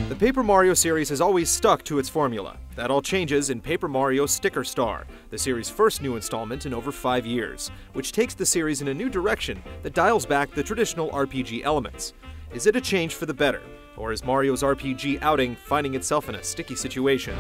The Paper Mario series has always stuck to its formula. That all changes in Paper Mario Sticker Star, the series' first new installment in over 5 years, which takes the series in a new direction that dials back the traditional RPG elements. Is it a change for the better, or is Mario's RPG outing finding itself in a sticky situation?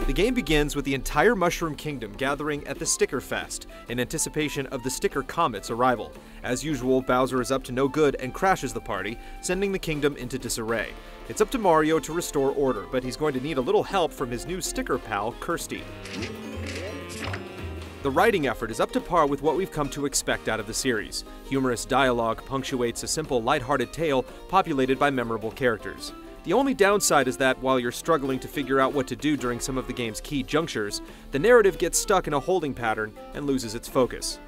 The game begins with the entire Mushroom Kingdom gathering at the Sticker Fest in anticipation of the Sticker Comet's arrival. As usual, Bowser is up to no good and crashes the party, sending the kingdom into disarray. It's up to Mario to restore order, but he's going to need a little help from his new sticker pal, Kirsty. The writing effort is up to par with what we've come to expect out of the series. Humorous dialogue punctuates a simple, lighthearted tale populated by memorable characters. The only downside is that while you're struggling to figure out what to do during some of the game's key junctures, the narrative gets stuck in a holding pattern and loses its focus.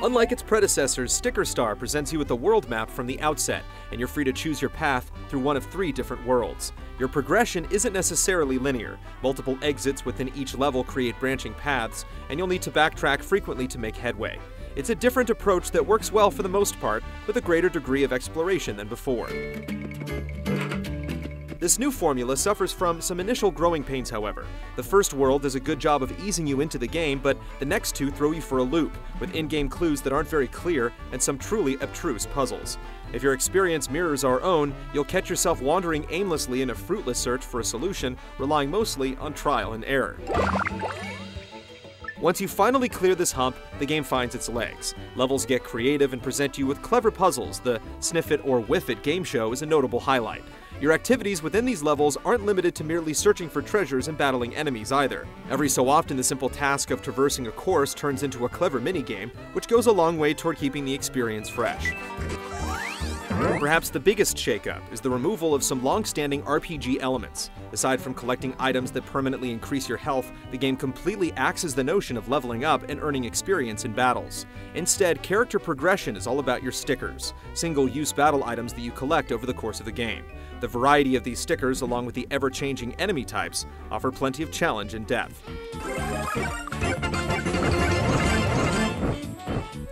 Unlike its predecessors, Sticker Star presents you with a world map from the outset, and you're free to choose your path through one of 3 different worlds. Your progression isn't necessarily linear. Multiple exits within each level create branching paths, and you'll need to backtrack frequently to make headway. It's a different approach that works well for the most part, with a greater degree of exploration than before. This new formula suffers from some initial growing pains, however. The first world does a good job of easing you into the game, but the next 2 throw you for a loop, with in-game clues that aren't very clear and some truly abstruse puzzles. If your experience mirrors our own, you'll catch yourself wandering aimlessly in a fruitless search for a solution, relying mostly on trial and error. Once you finally clear this hump, the game finds its legs. Levels get creative and present you with clever puzzles. The Sniff It or Whiff It game show is a notable highlight. Your activities within these levels aren't limited to merely searching for treasures and battling enemies either. Every so often, the simple task of traversing a course turns into a clever minigame, which goes a long way toward keeping the experience fresh. Perhaps the biggest shakeup is the removal of some long-standing RPG elements. Aside from collecting items that permanently increase your health, the game completely axes the notion of leveling up and earning experience in battles. Instead, character progression is all about your stickers, single-use battle items that you collect over the course of the game. The variety of these stickers, along with the ever-changing enemy types, offer plenty of challenge and depth.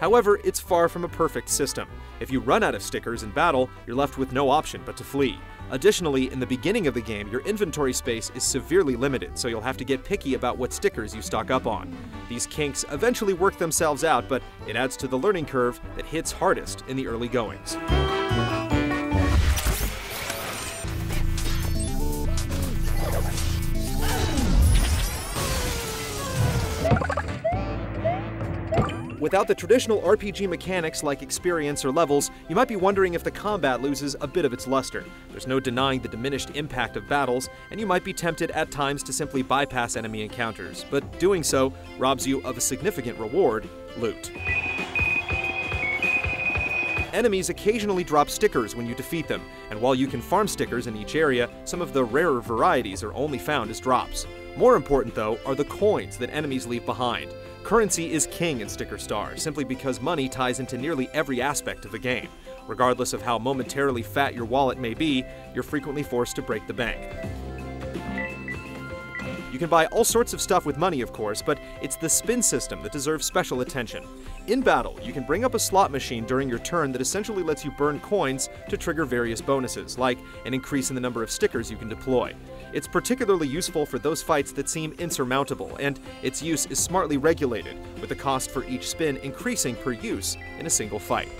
However, it's far from a perfect system. If you run out of stickers in battle, you're left with no option but to flee. Additionally, in the beginning of the game, your inventory space is severely limited, so you'll have to get picky about what stickers you stock up on. These kinks eventually work themselves out, but it adds to the learning curve that hits hardest in the early goings. Without the traditional RPG mechanics like experience or levels, you might be wondering if the combat loses a bit of its luster. There's no denying the diminished impact of battles, and you might be tempted at times to simply bypass enemy encounters, but doing so robs you of a significant reward: loot. Enemies occasionally drop stickers when you defeat them, and while you can farm stickers in each area, some of the rarer varieties are only found as drops. More important, though, are the coins that enemies leave behind. Currency is king in Sticker Star, simply because money ties into nearly every aspect of the game. Regardless of how momentarily fat your wallet may be, you're frequently forced to break the bank. You can buy all sorts of stuff with money, of course, but it's the spin system that deserves special attention. In battle, you can bring up a slot machine during your turn that essentially lets you burn coins to trigger various bonuses, like an increase in the number of stickers you can deploy. It's particularly useful for those fights that seem insurmountable, and its use is smartly regulated, with the cost for each spin increasing per use in a single fight.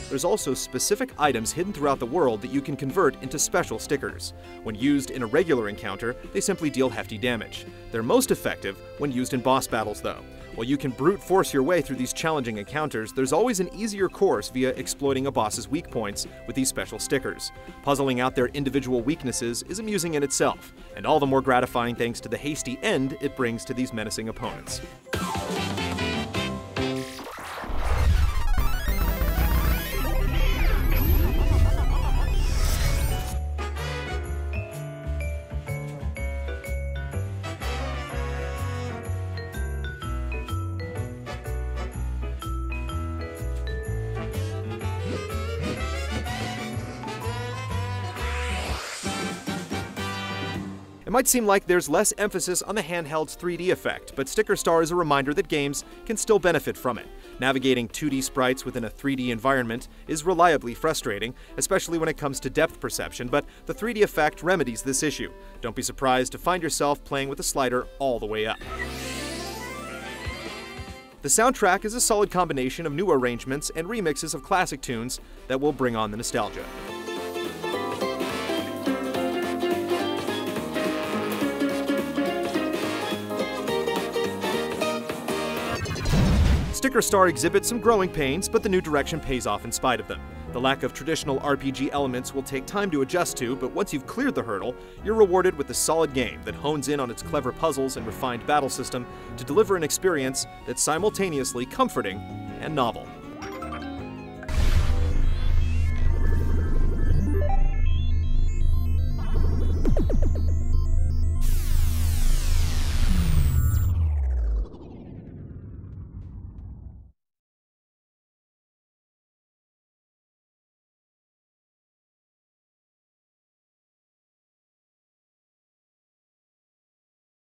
there's also specific items hidden throughout the world that you can convert into special stickers. When used in a regular encounter, they simply deal hefty damage. They're most effective when used in boss battles, though. While you can brute force your way through these challenging encounters, there's always an easier course via exploiting a boss's weak points with these special stickers. Puzzling out their individual weaknesses is amusing in itself, and all the more gratifying thanks to the hasty end it brings to these menacing opponents. It might seem like there's less emphasis on the handheld's 3D effect, but Sticker Star is a reminder that games can still benefit from it. Navigating 2D sprites within a 3D environment is reliably frustrating, especially when it comes to depth perception, but the 3D effect remedies this issue. Don't be surprised to find yourself playing with the slider all the way up. The soundtrack is a solid combination of new arrangements and remixes of classic tunes that will bring on the nostalgia. Sticker Star exhibits some growing pains, but the new direction pays off in spite of them. The lack of traditional RPG elements will take time to adjust to, but once you've cleared the hurdle, you're rewarded with a solid game that hones in on its clever puzzles and refined battle system to deliver an experience that's simultaneously comforting and novel.